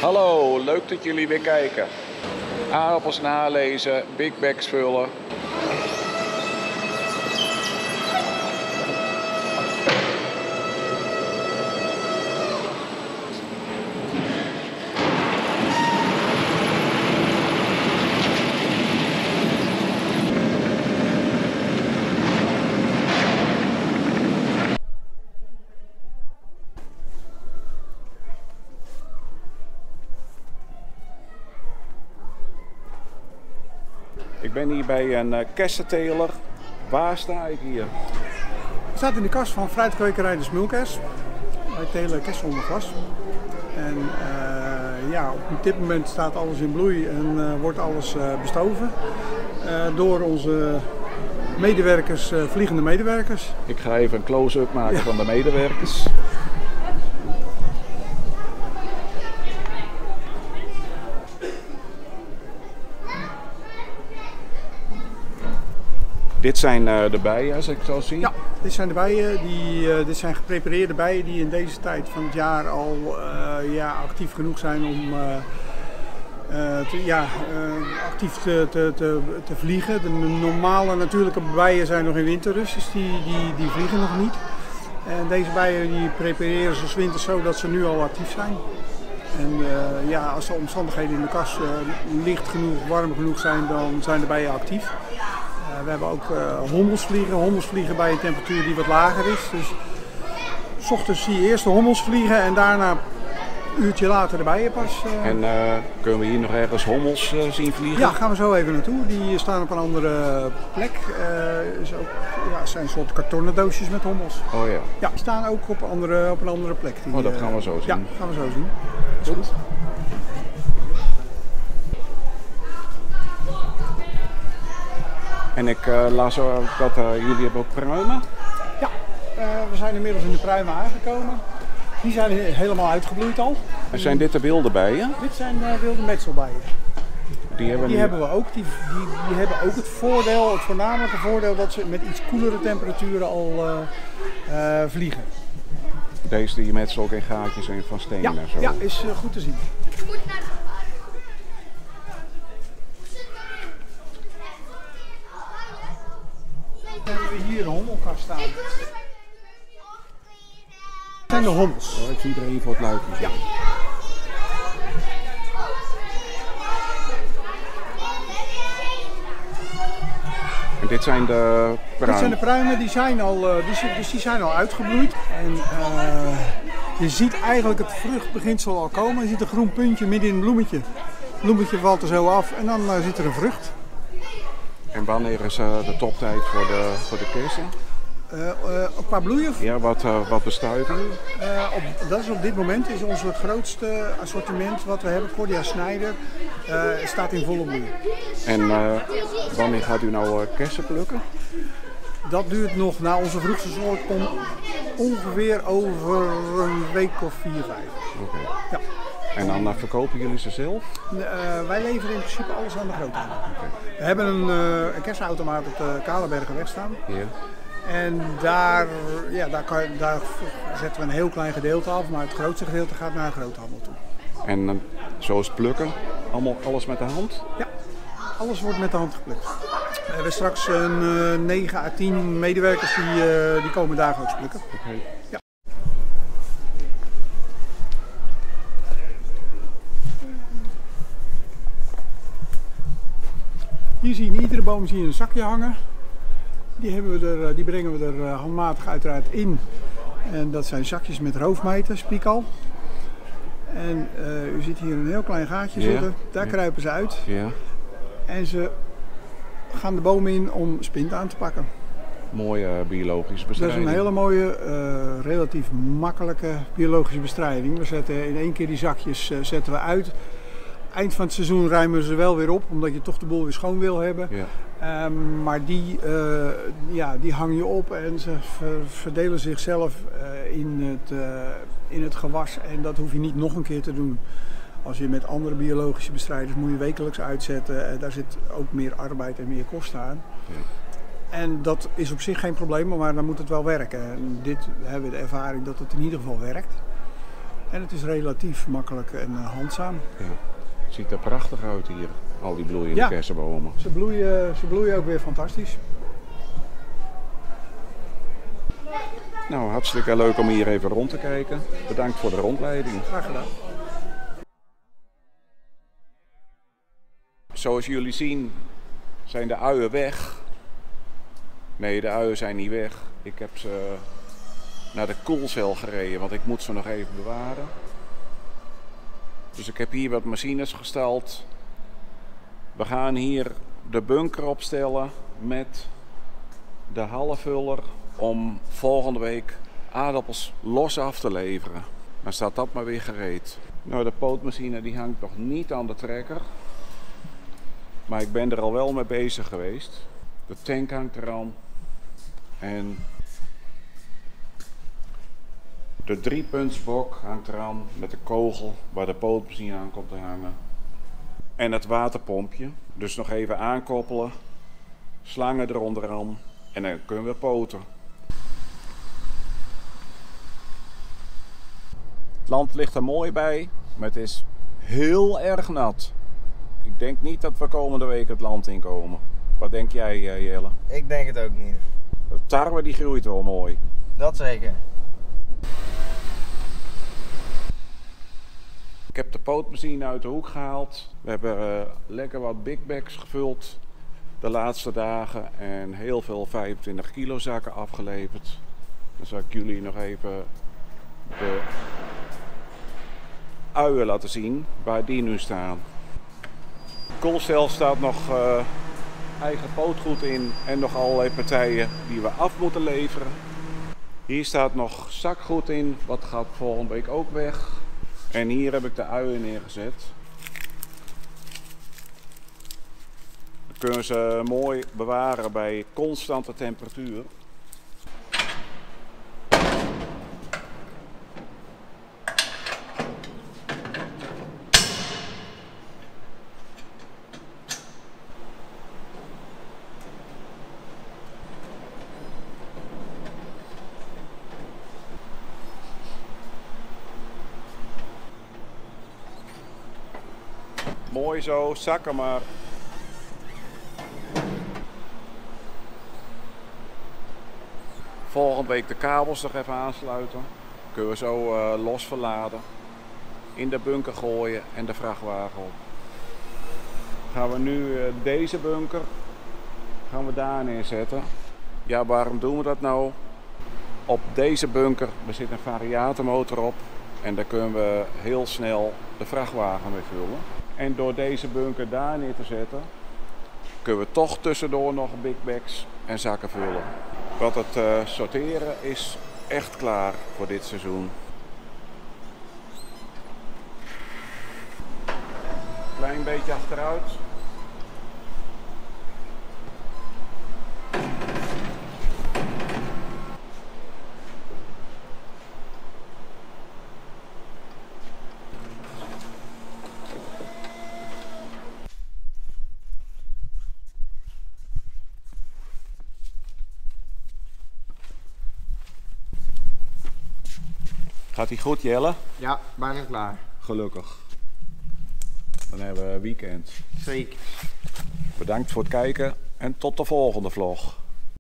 Hallo, leuk dat jullie weer kijken. Aardappels nalezen, big bags vullen. Ik ben hier bij een kersenteler. Waar sta ik hier? Het staat in de kas van fruitkwekerij De Smulkers. Wij telen kersen onder glas. En op dit moment staat alles in bloei en wordt alles bestoven door onze medewerkers, vliegende medewerkers. Ik ga even een close-up maken van de medewerkers. Dit zijn de bijen, als ik het zo zie. Ja, dit zijn de bijen. Dit zijn geprepareerde bijen die in deze tijd van het jaar al actief genoeg zijn om actief te vliegen. De normale natuurlijke bijen zijn nog in winterrust, dus die vliegen nog niet. En deze bijen die prepareren ze 's winters zo dat ze nu al actief zijn. En als de omstandigheden in de kas licht genoeg, warm genoeg zijn, dan zijn de bijen actief. We hebben ook hommels vliegen bij een temperatuur die wat lager is. Dus 's ochtends zie je eerst de hommels vliegen en daarna een uurtje later de bijen pas. En kunnen we hier nog ergens hommels zien vliegen? Ja, gaan we zo even naartoe. Die staan op een andere plek. Het zijn een soort kartonnen doosjes met hommels. Oh ja. Ja, die staan ook op een andere plek. Dat gaan we zo zien. Ja, gaan we zo zien. Goed. En ik las ook dat jullie hebben ook pruimen. Ja, we zijn inmiddels in de pruimen aangekomen. Die zijn helemaal uitgebloeid al. En zijn dit de wilde bijen? Dit zijn wilde metselbijen. Die hebben we ook. Die hebben ook het voornamelijke voordeel dat ze met iets koelere temperaturen al vliegen. Deze die met zulke gaatjes en van stenen en zo. Ja, is goed te zien. Dan hebben we hier een hommelkast staan. Dat zijn de hommels. Oh, ik zie er één voor het luikje. Ja. En dit zijn de pruimen? Dit zijn de pruimen, die zijn al uitgebloeid. En je ziet eigenlijk het vruchtbeginsel al komen. Je ziet een groen puntje midden in een bloemetje. Het bloemetje valt er zo af en dan zit er een vrucht. En wanneer is de toptijd voor de kersen? Qua bloei of? Ja, wat bestuiving? Dat is op dit moment het grootste assortiment wat we hebben. Cordia Schneider staat in volle bloei. En wanneer gaat u nou kersen plukken? Dat duurt nog, onze vroegste soort komt ongeveer over een week of 4, 5. Oké. Ja. En dan verkopen jullie ze zelf? Wij leveren in principe alles aan de groothandel. Okay. We hebben een kersenautomaat op de Kalenbergerweg staan. Ja. En daar zetten we een heel klein gedeelte af, maar het grootste gedeelte gaat naar de groothandel toe. En zoals plukken, alles met de hand? Ja, alles wordt met de hand geplukt. We hebben straks 9 à 10 medewerkers die komen dagelijks plukken. Okay. Ja. Hier zie je in iedere boom een zakje hangen. Die brengen we er handmatig uiteraard in. En dat zijn zakjes met roofmijten, spiekal. En u ziet hier een heel klein gaatje zitten. Daar kruipen ze uit. Ja. En ze gaan de boom in om spint aan te pakken. Mooie biologische bestrijding. Dat is een hele mooie, relatief makkelijke biologische bestrijding. We zetten in één keer die zakjes zetten we uit. Eind van het seizoen ruimen we ze wel weer op, omdat je toch de boel weer schoon wil hebben. Ja. Maar die hang je op en ze verdelen zichzelf in het gewas. En dat hoef je niet nog een keer te doen. Als je met andere biologische bestrijders moet je wekelijks uitzetten. Daar zit ook meer arbeid en meer kosten aan. Ja. En dat is op zich geen probleem, maar dan moet het wel werken. En dit hebben we de ervaring dat het in ieder geval werkt. En het is relatief makkelijk en handzaam. Ja. Het ziet er prachtig uit hier, al die bloeiende kersenbomen. Ze bloeien ook weer fantastisch. Nou, hartstikke leuk om hier even rond te kijken. Bedankt voor de rondleiding. Graag gedaan. Zoals jullie zien zijn de uien weg. Nee, de uien zijn niet weg. Ik heb ze naar de koelcel gereden, want ik moet ze nog even bewaren. Dus ik heb hier wat machines gestald. We gaan hier de bunker opstellen met de halfvuller om volgende week aardappels los af te leveren. Dan staat dat maar weer gereed. Nou, de pootmachine die hangt nog niet aan de trekker. Maar ik ben er al wel mee bezig geweest. De tank hangt eraan. En de 3-puntsbok hangt eraan met de kogel waar de pootmachine aan komt te hangen. En het waterpompje. Dus nog even aankoppelen. Slangen eronder aan. En dan kunnen we poten. Het land ligt er mooi bij. Maar het is heel erg nat. Ik denk niet dat we komende week het land inkomen. Wat denk jij, Jelle? Ik denk het ook niet. De tarwe die groeit wel mooi. Dat zeker. Ik heb de pootmachine uit de hoek gehaald. We hebben lekker wat big bags gevuld de laatste dagen. En heel veel 25 kilo zakken afgeleverd. Dan zal ik jullie nog even de uien laten zien waar die nu staan. De koolcel staat nog eigen pootgoed in en nog allerlei partijen die we af moeten leveren. Hier staat nog zakgoed in, wat gaat volgende week ook weg. En hier heb ik de uien neergezet. Dan kunnen ze mooi bewaren bij constante temperatuur. Mooi zo, zakken maar. Volgende week de kabels nog even aansluiten. Kunnen we zo los verladen. In de bunker gooien en de vrachtwagen op. Gaan we nu deze bunker gaan we daar neerzetten. Ja, waarom doen we dat nou? Op deze bunker zit een variatormotor op. En daar kunnen we heel snel de vrachtwagen mee vullen. En door deze bunker daar neer te zetten, kunnen we toch tussendoor nog big bags en zakken vullen. Want het sorteren is echt klaar voor dit seizoen. Klein beetje achteruit. Gaat die goed, Jelle? Ja, bijna klaar. Gelukkig. Dan hebben we weekend. Zeker. Bedankt voor het kijken en tot de volgende vlog.